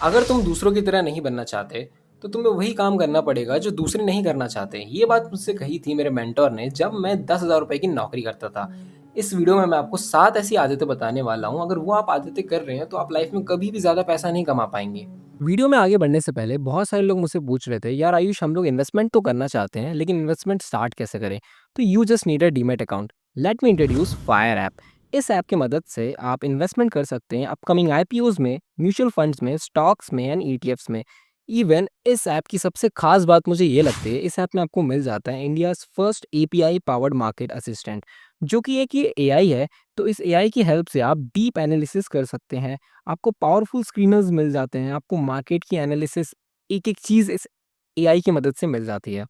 अगर तुम दूसरों की तरह नहीं बनना चाहते, तो तुम्हें वही काम करना पड़ेगा जो दूसरे नहीं करना चाहते। ये बात मुझसे कही थी मेरे मेंटर ने जब मैं 10,000 रुपए की नौकरी करता था। इस वीडियो में मैं आपको 7 ऐसी आदतें बताने वाला हूँ, अगर वो आप आदतें कर रहे हैं तो आप लाइफ में कभी भी ज़्यादा पैसा नहीं कमा पाएंगे। वीडियो में आगे बढ़ने से पहले बहुत सारे लोग मुझसे पूछ रहे थे, यार आयुष, हम लोग इन्वेस्टमेंट तो करना चाहते हैं लेकिन इन्वेस्टमेंट स्टार्ट कैसे करें? तो you just need a demat account. Let me introduce fire app. इस ऐप की मदद से आप इन्वेस्टमेंट कर सकते हैं अपकमिंग आईपीओज में, म्यूचुअल फंड्स में, स्टॉक्स में एंड ईटीएफ्स में। इवन इस ऐप की सबसे खास बात मुझे ये लगती है, इस ऐप में आपको मिल जाता है India first API powered market assistant, जो कि एक ये एआई है। तो इस एआई की हेल्प से आप डीप एनालिसिस कर सकते हैं। आपको पावरफुल स्क्रीनर्स मिल जाते हैं, आपको मार्केट की एनालिसिस एक-एक चीज़ इस एआई की मदद से मिल जाती है।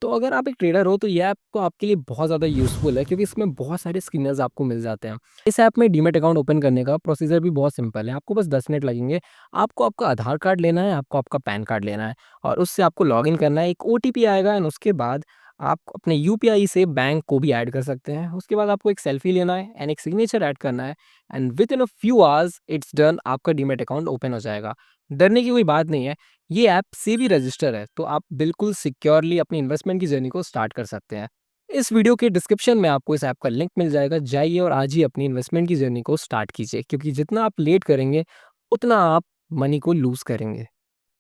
तो अगर आप एक ट्रेडर हो तो ये ऐप तो आपके लिए बहुत ज़्यादा यूज़फुल है, क्योंकि इसमें बहुत सारे स्क्रीनर्स आपको मिल जाते हैं। इस ऐप में डीमैट अकाउंट ओपन करने का प्रोसीजर भी बहुत सिंपल है, आपको बस 10 मिनट लगेंगे। आपको आपका आधार कार्ड लेना है, आपको आपका पैन कार्ड लेना है और उससे आपको लॉगिन करना है। एक ओटीपी आएगा एंड उसके बाद आप अपने यूपीआई से बैंक को भी ऐड कर सकते हैं। उसके बाद आपको एक सेल्फी लेना है एंड एक सिग्नेचर ऐड करना है and with in a few hours it's done, आपका डीमैट अकाउंट ओपन हो जाएगा। डरने की कोई बात नहीं है, ये ऐप से भी रजिस्टर है, तो आप बिल्कुल सिक्योरली अपनी इन्वेस्टमेंट की जर्नी को स्टार्ट कर सकते हैं। इस वीडियो के डिस्क्रिप्शन में आपको इस ऐप का लिंक मिल जाएगा, जाइए और आज ही अपनी इन्वेस्टमेंट की जर्नी को स्टार्ट कीजिए, क्योंकि जितना आप लेट करेंगे उतना आप मनी को लूज़ करेंगे।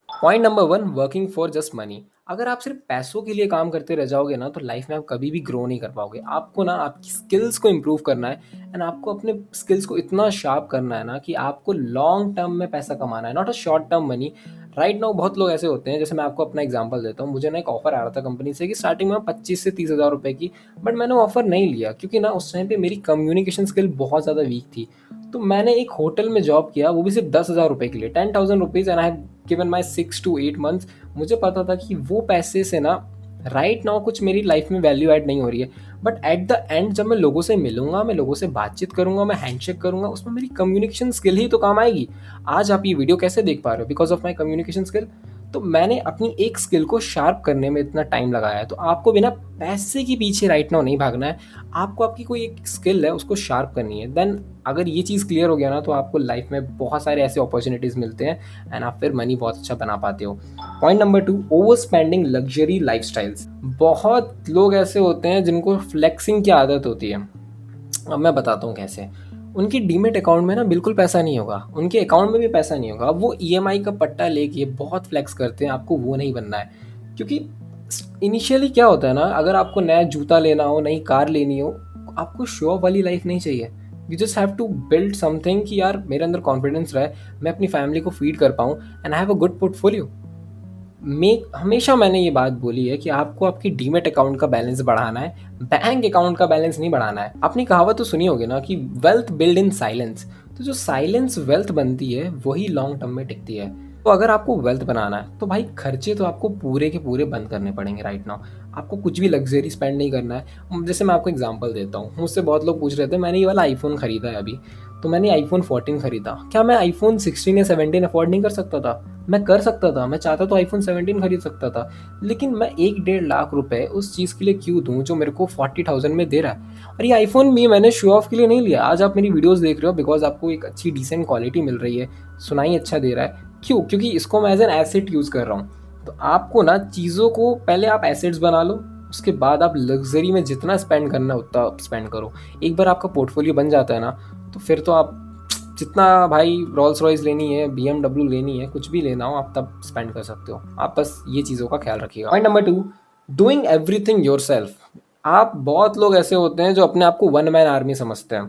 Point number 1, working for just money. अगर आप सिर्फ पैसों के लिए काम करते रह जाओगे ना, तो लाइफ में आप कभी भी ग्रो नहीं कर पाओगे। आपको ना आपकी स्किल्स को इम्प्रूव करना है एंड आपको अपने स्किल्स को इतना शार्प करना है ना कि आपको लॉन्ग टर्म में पैसा कमाना है, not a short term money. Right now बहुत लोग ऐसे होते हैं, जैसे मैं आपको अपना एग्जांपल देता हूँ। मुझे ना एक ऑफर आ रहा था कंपनी से कि स्टार्टिंग में 25 से 30 हज़ार रुपए की, बट मैंने ऑफर नहीं लिया क्योंकि ना उस टाइम पे मेरी कम्युनिकेशन स्किल बहुत ज़्यादा वीक थी। तो मैंने एक होटल में जॉब किया, वो भी सिर्फ 10,000 रुपए के लिए, 10,000 rupees, and I have given my 6 to 8 months। मुझे पता था कि वो पैसे से ना राइट नाउ कुछ मेरी लाइफ में वैल्यू ऐड नहीं हो रही है, बट एट द एंड जब मैं लोगों से मिलूंगा, मैं लोगों से बातचीत करूंगा, मैं हैंडशेक करूंगा, उसमें मेरी कम्युनिकेशन स्किल ही तो काम आएगी। आज आप ये वीडियो कैसे देख पा रहे हो? Because of my communication skill. तो मैंने अपनी एक स्किल को शार्प करने में इतना टाइम लगाया है। तो आपको बिना पैसे के पीछे राइट नाउ नहीं भागना है। आपको आपकी कोई एक स्किल है उसको शार्प करनी है। देन अगर ये चीज़ क्लियर हो गया ना, तो आपको लाइफ में बहुत सारे ऐसे अपॉर्चुनिटीज़ मिलते हैं एंड आप फिर मनी बहुत अच्छा बना पाते हो। Point number 2, over spending luxury lifestyles. बहुत लोग ऐसे होते हैं जिनको फ्लेक्सिंग की आदत होती है। अब मैं बताता हूँ कैसे। उनकी डीमेट अकाउंट में ना बिल्कुल पैसा नहीं होगा, उनके अकाउंट में भी पैसा नहीं होगा। अब वो ईएमआई का पट्टा लेके बहुत फ्लेक्स करते हैं। आपको वो नहीं बनना है, क्योंकि इनिशियली क्या होता है ना, अगर आपको नया जूता लेना हो, नई कार लेनी हो, आपको शो ऑफ वाली लाइफ नहीं चाहिए। You just have to build something कि यार मेरे अंदर कॉन्फिडेंस रहे, मैं अपनी फैमिली को फीड कर पाऊँ and I have a good portfolio. हमेशा मैंने ये बात बोली है कि आपको आपकी डीमेट अकाउंट का बैलेंस बढ़ाना है, बैंक अकाउंट का बैलेंस नहीं बढ़ाना है। आपने कहावत तो सुनी होगी ना कि वेल्थ बिल्ड इन साइलेंस। तो जो साइलेंस वेल्थ बनती है वही लॉन्ग टर्म में टिकती है। तो अगर आपको वेल्थ बनाना है तो भाई खर्चे तो आपको पूरे के पूरे बंद करने पड़ेंगे राइट नाउ। आपको कुछ भी लग्जरी स्पेंड नहीं करना है। जैसे मैं आपको एग्जांपल देता हूँ, मुझसे बहुत लोग पूछ रहे थे, मैंने ये वाला आईफोन खरीदा है अभी, तो मैंने आईफोन 14 खरीदा। क्या मैं आईफोन 16 या 17 अफोर्ड नहीं कर सकता था? मैं कर सकता था। मैं चाहता तो आईफोन 17 खरीद सकता था। लेकिन मैं 1-1.5 लाख रुपए उस चीज़ के लिए क्यों दूँ जो मेरे को 40,000 में दे रहा है? और ये आईफोन भी मैंने शो ऑफ के लिए नहीं लिया। आज आप मेरी वीडियोस देख रहे हो बिकॉज आपको एक अच्छी डिसेंट क्वालिटी मिल रही है, सुनाई अच्छा दे रहा है। क्यों? क्योंकि इसको मैं एज एन एसेट यूज़ कर रहा हूँ। तो आपको ना चीज़ों को पहले आप एसेट्स बना लो, उसके बाद आप लग्जरी में जितना स्पेंड करना है उतना स्पेंड करो। एक बार आपका पोर्टफोलियो बन जाता है ना, तो फिर तो आप जितना भाई रॉल्स रॉयस लेनी है, बीएमडब्ल्यू लेनी है, कुछ भी लेना हो, आप तब स्पेंड कर सकते हो। आप बस ये चीज़ों का ख्याल रखिएगा। Point number 2, doing everything yourself. आप बहुत लोग ऐसे होते हैं जो अपने आप को वन मैन आर्मी समझते हैं।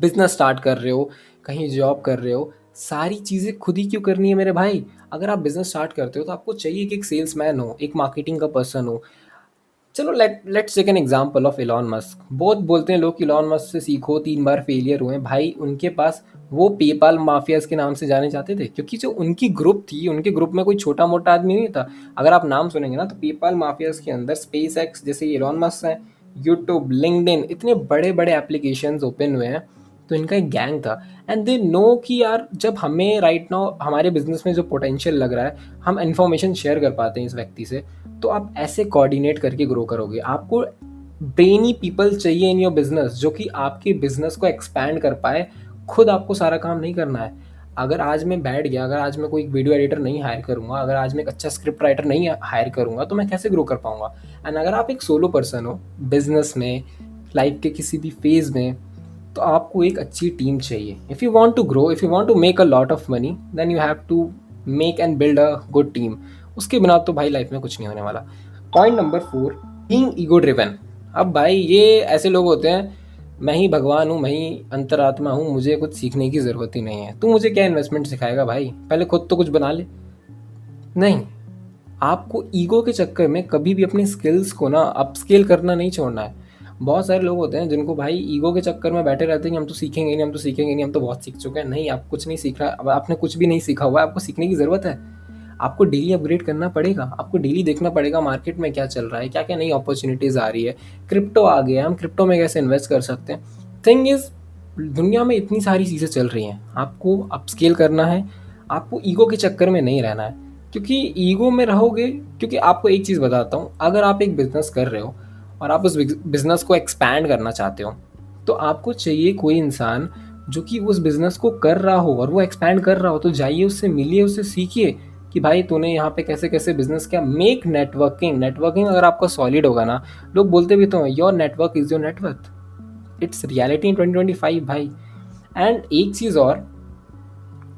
बिजनेस स्टार्ट कर रहे हो, कहीं जॉब कर रहे हो, सारी चीज़ें खुद ही क्यों करनी है मेरे भाई? अगर आप बिजनेस स्टार्ट करते हो तो आपको चाहिए कि एक सेल्समैन हो, एक मार्केटिंग का पर्सन हो। चलो let's take an example of Elon Musk. बहुत बोलते हैं लोग कि इलॉन मस्क से सीखो, 3 बार फेलियर हुए भाई। उनके पास वो पेपाल माफियाज के नाम से जाने जाते थे, क्योंकि जो उनकी ग्रुप थी, उनके ग्रुप में कोई छोटा मोटा आदमी नहीं था। अगर आप नाम सुनेंगे ना, तो पेपाल माफियाज के अंदर स्पेस एक्स जैसे इलॉन मस्क है, यूट्यूब, लिंक्डइन, इतने बड़े बड़े एप्लीकेशंस ओपन हुए हैं। तो इनका एक गैंग था एंड दे नो कि यार जब हमें राइट नाउ हमारे बिजनेस में जो पोटेंशियल लग रहा है, हम इन्फॉर्मेशन शेयर कर पाते हैं इस व्यक्ति से, तो आप ऐसे कोऑर्डिनेट करके ग्रो करोगे। आपको ब्रेनी पीपल चाहिए इन योर बिजनेस, जो कि आपके बिजनेस को एक्सपैंड कर पाए। खुद आपको सारा काम नहीं करना है। अगर आज मैं बैठ गया, अगर आज मैं कोई वीडियो एडिटर नहीं हायर करूँगा, अगर आज मैं एक अच्छा स्क्रिप्ट राइटर नहीं हायर करूँगा, तो मैं कैसे ग्रो कर पाऊँगा? एंड अगर आप एक सोलो पर्सन हो, बिजनेस में, लाइफ के किसी भी फेज़ में, तो आपको एक अच्छी टीम चाहिए। If you want to grow, if you want to make a lot of money, then you have to make and build a good team. उसके बिना तो भाई लाइफ में कुछ नहीं होने वाला। Point number 4, being ego driven. अब भाई ये ऐसे लोग होते हैं, मैं ही भगवान हूँ, मैं ही अंतरात्मा हूँ, मुझे कुछ सीखने की ज़रूरत ही नहीं है। तू मुझे क्या इन्वेस्टमेंट सिखाएगा भाई? पहले खुद तो कुछ बना ले। नहीं, आपको ईगो के चक्कर में कभी भी अपनी स्किल्स को ना अपस्केल करना नहीं छोड़ना है। बहुत सारे लोग होते हैं जिनको भाई ईगो के चक्कर में बैठे रहते हैं कि हम तो सीखेंगे नहीं, हम तो सीखेंगे नहीं, हम तो बहुत सीख चुके हैं। नहीं, आप कुछ नहीं सीख रहा, अब आपने कुछ भी नहीं सीखा हुआ है, आपको सीखने की ज़रूरत है। आपको डेली अपग्रेड करना पड़ेगा, आपको डेली देखना पड़ेगा मार्केट में क्या चल रहा है, क्या क्या नई अपॉर्चुनिटीज़ आ रही है। क्रिप्टो आ गया, हम क्रिप्टो में कैसे इन्वेस्ट कर सकते हैं। थिंग इज़, दुनिया में इतनी सारी चीज़ें चल रही हैं, आपको अपस्केल करना है, आपको ईगो के चक्कर में नहीं रहना है। क्योंकि ईगो में रहोगे, क्योंकि आपको एक चीज़ बताता हूँ, अगर आप एक बिज़नेस कर रहे हो और आप उस बिज़नेस को एक्सपैंड करना चाहते हो, तो आपको चाहिए कोई इंसान जो कि उस बिज़नेस को कर रहा हो और वो एक्सपैंड कर रहा हो। तो जाइए, उससे मिलिए, उससे सीखिए कि भाई तूने यहाँ पे कैसे कैसे बिज़नेस किया। Make networking. नेटवर्किंग अगर आपका सॉलिड होगा ना, लोग बोलते भी तो हैं, your network is your net. It's reality in 2025 भाई। एंड एक चीज़ और,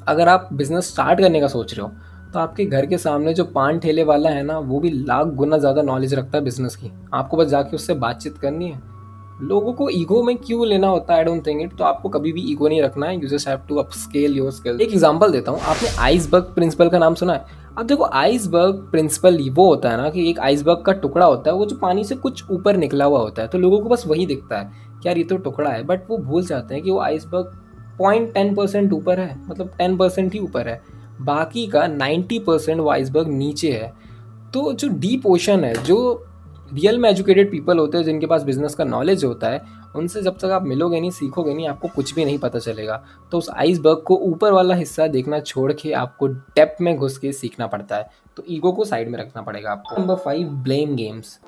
अगर आप बिज़नेस स्टार्ट करने का सोच रहे हो, तो आपके घर के सामने जो पान ठेले वाला है ना, वो भी लाख गुना ज़्यादा नॉलेज रखता है बिज़नेस की। आपको बस जाके उससे बातचीत करनी है। लोगों को ईगो में क्यों लेना होता है, आई डोंट थिंक इट। तो आपको कभी भी ईगो नहीं रखना है, you just have to upscale your skill. एक एग्जांपल देता हूँ, आपने आइसबर्ग प्रिंसिपल का नाम सुना है? अब देखो, आइसबर्ग प्रिंसिपल वो होता है ना कि एक आइसबर्ग का टुकड़ा होता है, वो जो पानी से कुछ ऊपर निकला हुआ होता है। तो लोगों को बस वही दिखता है कि यार ये तो टुकड़ा है, बट वो भूल जाते हैं कि वो आइसबर्ग 0.10% ऊपर है, मतलब 10% ही ऊपर है। बाकी का 90% वो आइसबर्ग नीचे है। तो जो डीप ओशन है, जो रियल में एजुकेटेड पीपल होते हैं, जिनके पास बिजनेस का नॉलेज होता है, उनसे जब तक आप मिलोगे नहीं, सीखोगे नहीं, आपको कुछ भी नहीं पता चलेगा। तो उस आइसबर्ग को ऊपर वाला हिस्सा देखना छोड़ के आपको डेप्थ में घुस के सीखना पड़ता है। तो ईगो को साइड में रखना पड़ेगा आपको। Number 5, blame games.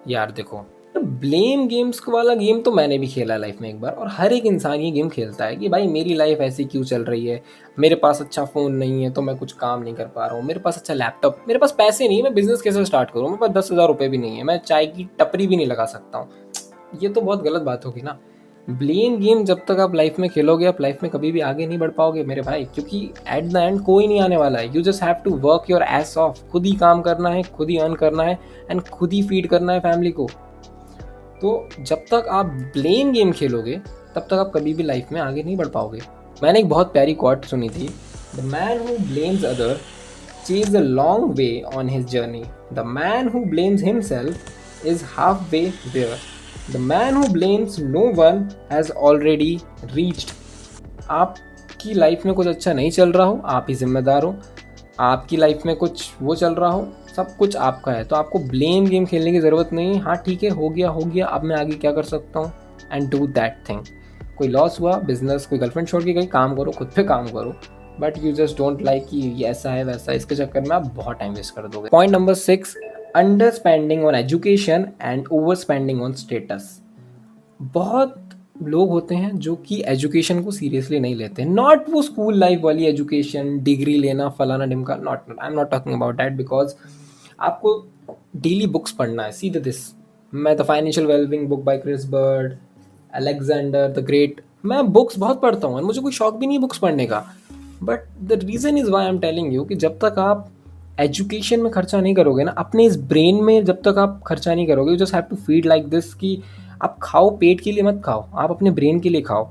यार देखो, ब्लेम गेम्स वाला गेम तो मैंने भी खेला लाइफ में एक बार, और हर एक इंसान ये गेम खेलता है कि भाई मेरी लाइफ ऐसी क्यों चल रही है, मेरे पास अच्छा फ़ोन नहीं है तो मैं कुछ काम नहीं कर पा रहा हूँ, मेरे पास अच्छा लैपटॉप, मेरे पास पैसे नहीं है, मैं बिज़नेस कैसे स्टार्ट करूँ, मेरे पास 10,000 रुपये भी नहीं है, मैं चाय की टपरी भी नहीं लगा सकता हूँ। ये तो बहुत गलत बात होगी ना। ब्लेम गेम जब तक आप लाइफ में खेलोगे, आप लाइफ में कभी भी आगे नहीं बढ़ पाओगे मेरे भाई, क्योंकि एट द एंड कोई नहीं आने वाला है। You just have to work your ass off. खुद ही काम करना है, खुद ही अर्न करना है, एंड खुद ही फीड करना है फैमिली को। तो जब तक आप ब्लेम गेम खेलोगे, तब तक आप कभी भी लाइफ में आगे नहीं बढ़ पाओगे। मैंने एक बहुत प्यारी क्वाट सुनी थी, the man who blames other chase the long way on his journey, the man who blames himself is half way there, the man who blames no one has already reached. आपकी life में कुछ अच्छा नहीं चल रहा हो, आप ही जिम्मेदार हो। आपकी लाइफ में कुछ वो चल रहा हो, सब कुछ आपका है, तो आपको ब्लेम गेम खेलने की ज़रूरत नहीं है। हाँ ठीक है, हो गया, अब मैं आगे क्या कर सकता हूँ, एंड डू दैट थिंग। कोई लॉस हुआ, बिजनेस, कोई गर्लफ्रेंड छोड़ के गई, काम करो, खुद पे काम करो। But you just don't like कि ये ऐसा है वैसा है, इसके चक्कर में आप बहुत टाइम वेस्ट कर दोगे। Point number 6, under spending on education and over spending on status. बहुत लोग होते हैं जो कि एजुकेशन को सीरियसली नहीं लेते, नॉट वो स्कूल लाइफ वाली एजुकेशन, डिग्री लेना फलाना ढिमका, not, I am not talking about that. Because आपको डेली बुक्स पढ़ना है। सी दिस, मैं the financial wellbeing book by Chris Bird, Alexander the Great, मैं बुक्स बहुत पढ़ता हूँ, मुझे कोई शौक भी नहीं है बुक्स पढ़ने का। But the reason is why I am telling you कि जब तक आप एजुकेशन में खर्चा नहीं करोगे ना, अपने इस ब्रेन में जब तक आप खर्चा नहीं करोगे, you just have to feed like this कि आप खाओ, पेट के लिए मत खाओ, आप अपने ब्रेन के लिए खाओ।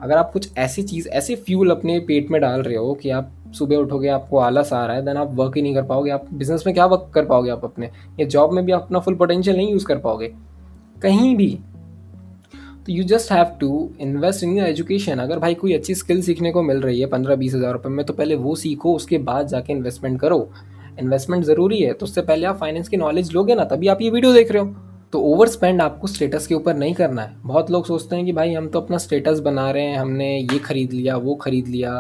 अगर आप कुछ ऐसी चीज़, ऐसे फ्यूल अपने पेट में डाल रहे हो कि आप सुबह उठोगे आपको आलस आ रहा है, देन आप वर्क ही नहीं कर पाओगे। आप बिजनेस में क्या वर्क कर पाओगे, आप अपने या जॉब में भी आप अपना फुल पोटेंशियल नहीं यूज़ कर पाओगे कहीं भी। तो you just have to invest in your education. अगर भाई कोई अच्छी स्किल सीखने को मिल रही है 15-20 हज़ार रुपये में, तो पहले वो सीखो, उसके बाद जाके इन्वेस्टमेंट करो। इन्वेस्टमेंट ज़रूरी है, तो उससे पहले आप फाइनेंस की नॉलेज लोगे ना, तभी आप ये वीडियो देख रहे हो। तो ओवर स्पेंड आपको स्टेटस के ऊपर नहीं करना है। बहुत लोग सोचते हैं कि भाई हम तो अपना स्टेटस बना रहे हैं, हमने ये खरीद लिया, वो खरीद लिया।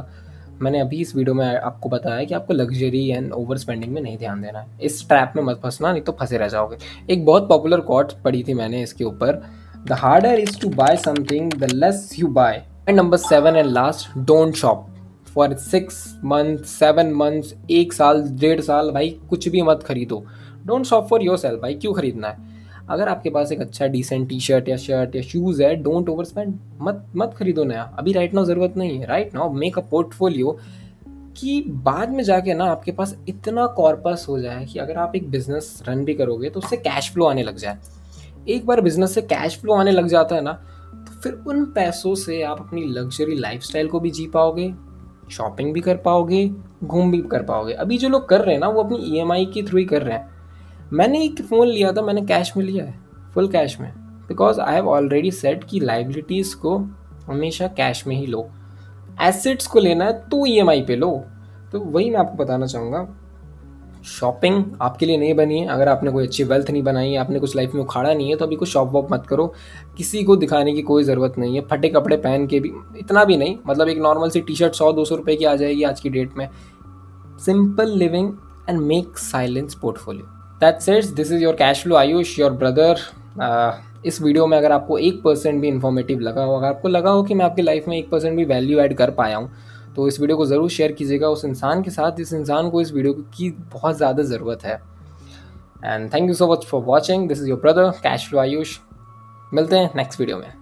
मैंने अभी इस वीडियो में आपको बताया कि आपको लग्जरी एंड ओवर स्पेंडिंग में नहीं ध्यान देना है। इस ट्रैप में मत फंसना, नहीं तो फंसे रह जाओगे। एक बहुत पॉपुलर कोट पढ़ी थी मैंने इसके ऊपर, the harder is to buy something the less you buy. And number 7 and last, don't shop for 6 month 7 months, 1 साल 1.5 साल भाई कुछ भी मत खरीदो। Don't shop for yourself भाई, क्यों खरीदना है? अगर आपके पास एक अच्छा डिसेंट टी शर्ट या शर्ट या शूज़ है, डोंट ओवर स्पेंड, मत मत खरीदो नया अभी, राइट नाउ ज़रूरत नहीं है। Right now make a portfolio कि बाद में जाके ना आपके पास इतना कॉर्पस हो जाए कि अगर आप एक बिजनेस रन भी करोगे तो उससे कैश फ्लो आने लग जाए। एक बार बिजनेस से कैश फ्लो आने लग जाता है ना, तो फिर उन पैसों से आप अपनी लग्जरी लाइफस्टाइल को भी जी पाओगे, शॉपिंग भी कर पाओगे, घूम भी कर पाओगे। अभी जो लोग कर रहे हैं ना वो अपनी ईएमआई के थ्रू ही कर रहे हैं। मैंने एक फ़ोन लिया था, मैंने कैश में लिया है, फुल कैश में, because I have already set कि लाइबिलिटीज़ को हमेशा कैश में ही लो, एसेट्स को लेना है तो ईएमआई पे लो। तो वही मैं आपको बताना चाहूँगा, शॉपिंग आपके लिए नहीं बनी है। अगर आपने कोई अच्छी वेल्थ नहीं बनाई है, आपने कुछ लाइफ में उखाड़ा नहीं है, तो अभी कुछ शॉप वॉप मत करो। किसी को दिखाने की कोई ज़रूरत नहीं है, फटे कपड़े पहन के भी, इतना भी नहीं, मतलब एक नॉर्मल सी टी शर्ट 100-200 रुपये की आ जाएगी आज की डेट में। Simple living and make silence portfolio. That's it, this is your cash flow Ayush, your brother. इस वीडियो में अगर आपको 1% भी इन्फॉर्मेटिव लगा हो, अगर आपको लगा हो कि मैं आपकी लाइफ में 1% भी वैल्यू ऐड कर पाया हूँ, तो इस वीडियो को ज़रूर शेयर कीजिएगा उस इंसान के साथ, जिस इंसान को इस वीडियो की बहुत ज़्यादा ज़रूरत है। And thank you so much for watching, this is your brother cash flow Ayush. मिलते हैं नेक्स्ट वीडियो में।